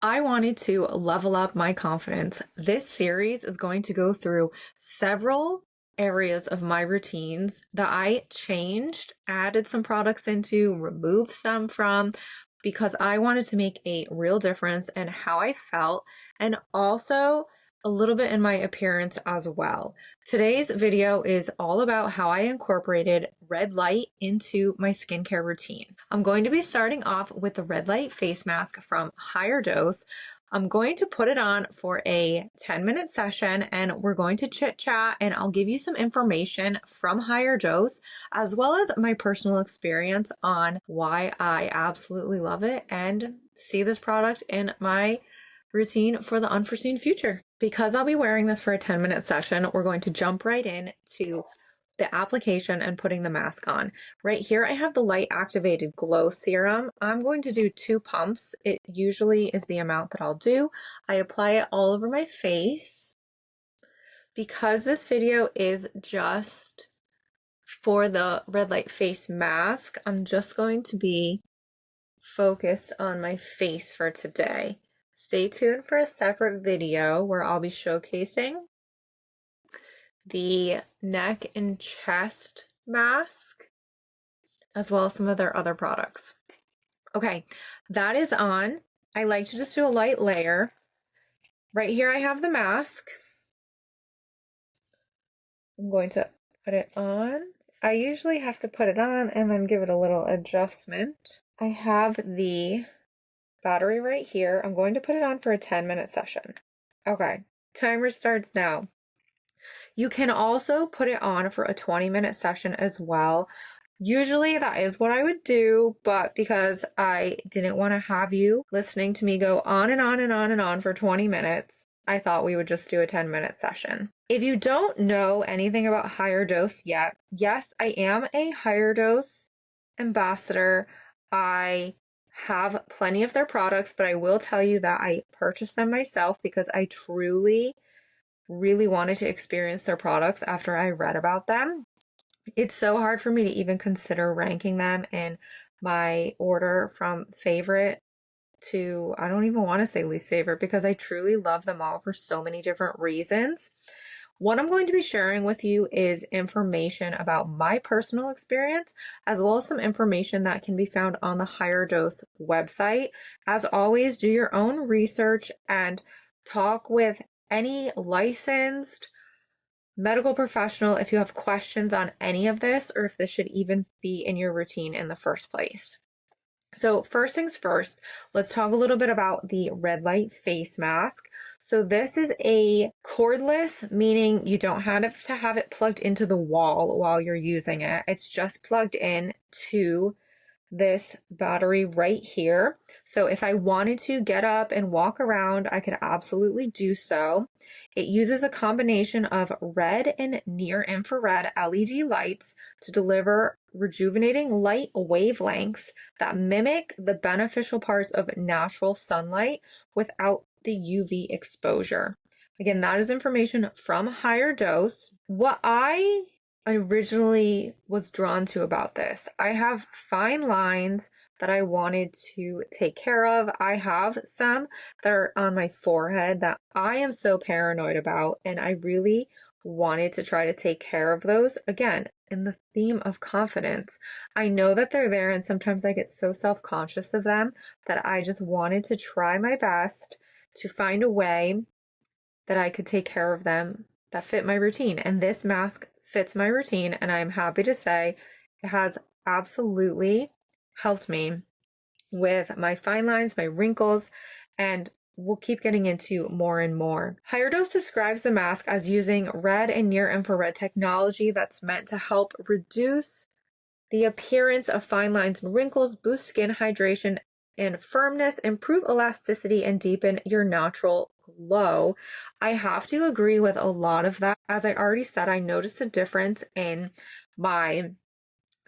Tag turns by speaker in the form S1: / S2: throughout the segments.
S1: I wanted to level up my confidence. This series is going to go through several areas of my routines that I changed, added some products into, removed some from, because I wanted to make a real difference in how I felt and also a little bit in my appearance as well. Today's video is all about how I incorporated red light into my skincare routine. I'm going to be starting off with the red light face mask from Higher Dose. I'm going to put it on for a 10-minute session and we're going to chit chat and I'll give you some information from Higher Dose as well as my personal experience on why I absolutely love it and see this product in my routine for the unforeseen future. Because I'll be wearing this for a 10-minute session, we're going to jump right in to the application and putting the mask on. Right here, I have the light activated glow serum. I'm going to do 2 pumps. It usually is the amount that I'll do. I apply it all over my face. Because this video is just for the red light face mask, I'm just going to be focused on my face for today. Stay tuned for a separate video where I'll be showcasing the neck and chest mask, as well as some of their other products. Okay, that is on. I like to just do a light layer. Right here I have the mask. I'm going to put it on. I usually have to put it on and then give it a little adjustment. I have the battery right here. I'm going to put it on for a 10-minute session. Okay, timer starts now. You can also put it on for a 20-minute session as well. Usually that is what I would do, but because I didn't want to have you listening to me go on and on and on and on for 20 minutes, I thought we would just do a 10-minute session. If you don't know anything about Higher Dose yet, yes, I am a Higher Dose ambassador. I have plenty of their products, but I will tell you that I purchased them myself because I truly really wanted to experience their products after I read about them. It's so hard for me to even consider ranking them in my order from favorite to, I don't even want to say least favorite, because I truly love them all for so many different reasons. What I'm going to be sharing with you is information about my personal experience, as well as some information that can be found on the Higher Dose website. As always, do your own research and talk with any licensed medical professional if you have questions on any of this or if this should even be in your routine in the first place. So first things first, let's talk a little bit about the red light face mask. So this is a cordless, meaning you don't have to have it plugged into the wall while you're using it. It's just plugged in to this battery right here. So if I wanted to get up and walk around, I could absolutely do so. It uses a combination of red and near infrared LED lights to deliver rejuvenating light wavelengths that mimic the beneficial parts of natural sunlight without the UV exposure. Again, that is information from Higher Dose. What I originally was drawn to about this, I have fine lines that I wanted to take care of. I have some that are on my forehead that I am so paranoid about, and I really wanted to try to take care of those. Again, in the theme of confidence, I know that they're there and sometimes I get so self-conscious of them that I just wanted to try my best to find a way that I could take care of them that fit my routine. And this mask fits my routine, and I'm happy to say it has absolutely helped me with my fine lines, my wrinkles, and we'll keep getting into more and more. Higher Dose describes the mask as using red and near infrared technology that's meant to help reduce the appearance of fine lines and wrinkles, boost skin hydration and firmness, improve elasticity, and deepen your natural glow. I have to agree with a lot of that. As I already said, I noticed a difference in my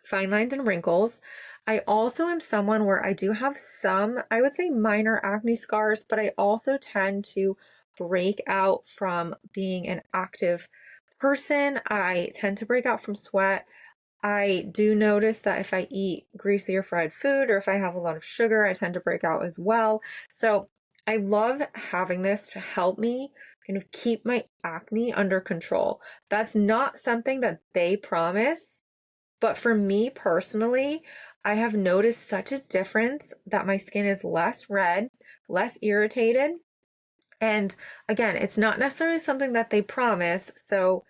S1: fine lines and wrinkles. I also am someone where I do have some, I would say minor acne scars, but I also tend to break out from being an active person. I tend to break out from sweat. I do notice that if I eat greasy or fried food or if I have a lot of sugar, I tend to break out as well. So I love having this to help me kind of keep my acne under control. That's not something that they promise, but for me personally, I have noticed such a difference that my skin is less red, less irritated. And again, it's not necessarily something that they promise. So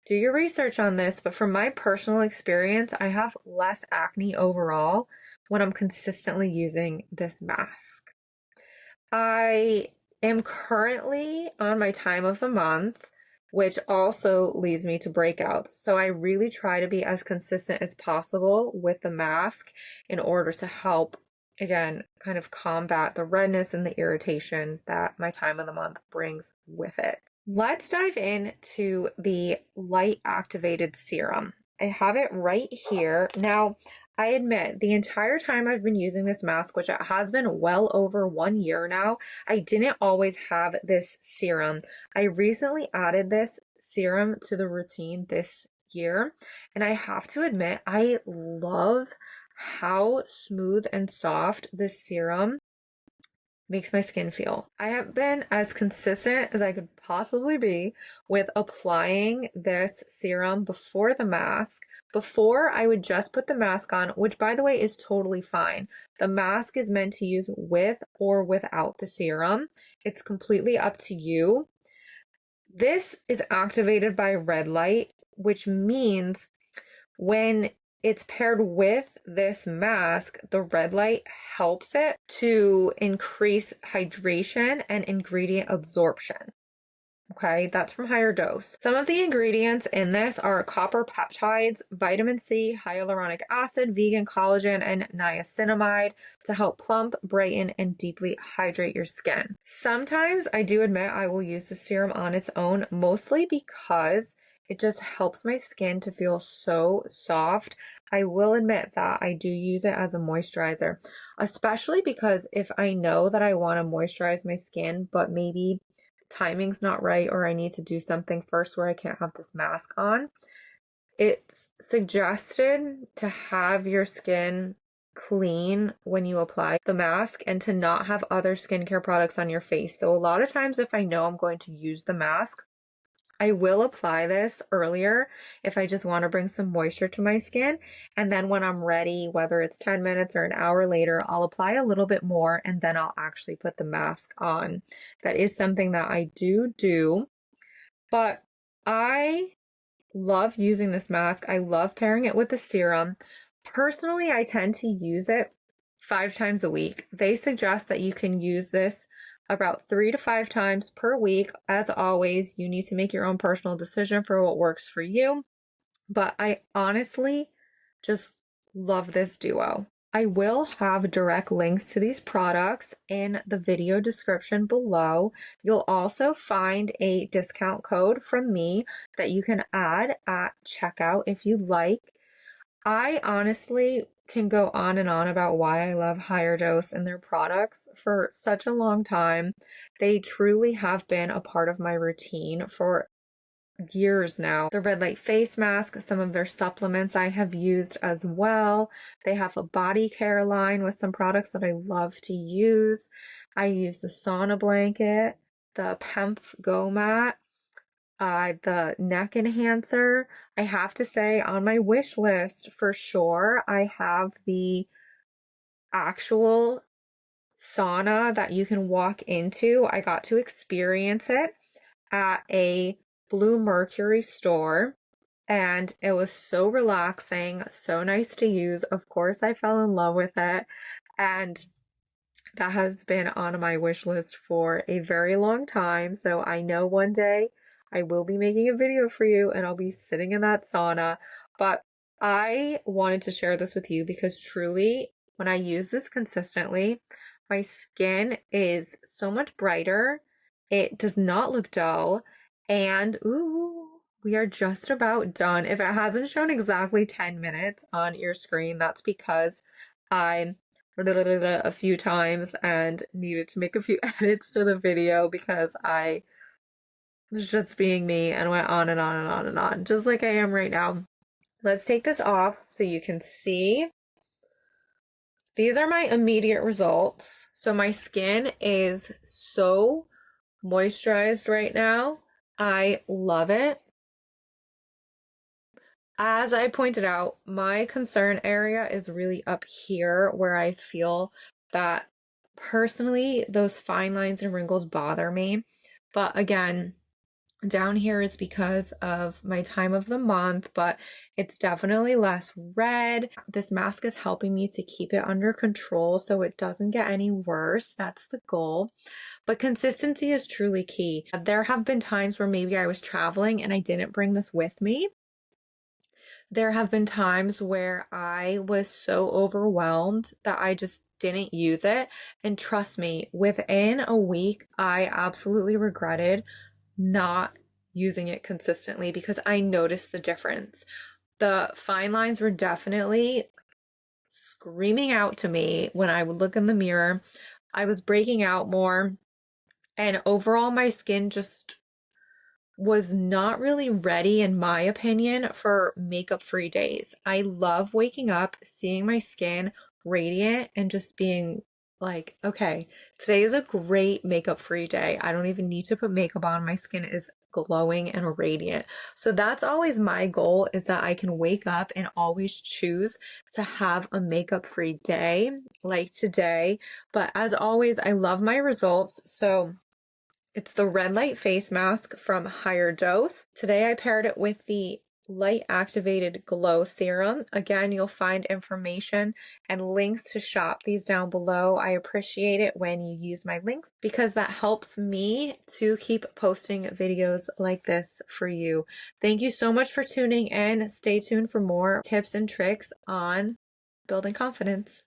S1: do your research on this. But from my personal experience, I have less acne overall when I'm consistently using this mask. I am currently on my time of the month, which also leads me to breakouts. So I really try to be as consistent as possible with the mask in order to help, again, kind of combat the redness and the irritation that my time of the month brings with it. Let's dive into the light activated serum. I have it right here. Now, I admit the entire time I've been using this mask, which it has been well over 1 year now, I didn't always have this serum. I recently added this serum to the routine this year, and I have to admit, I love how smooth and soft this serum makes my skin feel. I have been as consistent as I could possibly be with applying this serum before the mask. Before, I would just put the mask on, which by the way is totally fine. The mask is meant to use with or without the serum. It's completely up to you. This is activated by red light, which means when it's paired with this mask, the red light helps it to increase hydration and ingredient absorption. Okay, that's from Higher Dose. Some of the ingredients in this are copper peptides, vitamin C, hyaluronic acid, vegan collagen, and niacinamide to help plump, brighten, and deeply hydrate your skin. Sometimes I do admit I will use the serum on its own, mostly because it just helps my skin to feel so soft. I will admit that I do use it as a moisturizer, especially because if I know that I want to moisturize my skin, but maybe timing's not right or I need to do something first where I can't have this mask on, it's suggested to have your skin clean when you apply the mask and to not have other skincare products on your face. So a lot of times if I know I'm going to use the mask, I will apply this earlier if I just want to bring some moisture to my skin. And then when I'm ready, whether it's 10 minutes or an hour later, I'll apply a little bit more and then I'll actually put the mask on. That is something that I do. But I love using this mask. I love pairing it with the serum. Personally, I tend to use it 5 times a week. They suggest that you can use this about 3 to 5 times per week. As always, you need to make your own personal decision for what works for you. But I honestly just love this duo. I will have direct links to these products in the video description below. You'll also find a discount code from me that you can add at checkout if you like. I honestly can go on and on about why I love Higher Dose and their products for such a long time. They truly have been a part of my routine for years now. The red light face mask, some of their supplements I have used as well. They have a body care line with some products that I love to use. I use the sauna blanket, the Pemph Go Mat, the neck enhancer. I have to say on my wish list for sure, I have the actual sauna that you can walk into. I got to experience it at a Blue Mercury store and it was so relaxing, so nice to use. Of course, I fell in love with it, and that has been on my wish list for a very long time. So I know one day I will be making a video for you and I'll be sitting in that sauna. But I wanted to share this with you because truly, when I use this consistently, my skin is so much brighter. It does not look dull. And ooh, we are just about done. If it hasn't shown exactly 10 minutes on your screen, that's because I a few times and needed to make a few edits to the video because I was just being me and went on and on and on and on, just like I am right now. Let's take this off so you can see These are my immediate results. So my skin is so moisturized right now. I love it. As I pointed out, my concern area is really up here where I feel that personally those fine lines and wrinkles bother me. But again, down here is because of my time of the month, but it's definitely less red. This mask is helping me to keep it under control so it doesn't get any worse. That's the goal. But consistency is truly key. There have been times where maybe I was traveling and I didn't bring this with me. There have been times where I was so overwhelmed that I just didn't use it. And trust me, within a week, I absolutely regretted not using it consistently because I noticed the difference. The fine lines were definitely screaming out to me when I would look in the mirror. I was breaking out more, and overall, my skin just was not really ready, in my opinion, for makeup-free days. I love waking up, seeing my skin radiant, and just being like, okay, today is a great makeup-free day. I don't even need to put makeup on. My skin is glowing and radiant. So that's always my goal, is that I can wake up and always choose to have a makeup-free day like today. But as always, I love my results. So it's the red light face mask from Higher Dose. Today I paired it with the light activated glow serum. Again, you'll find information and links to shop these down below. I appreciate it when you use my links because that helps me to keep posting videos like this for you. Thank you so much for tuning in. Stay tuned for more tips and tricks on building confidence.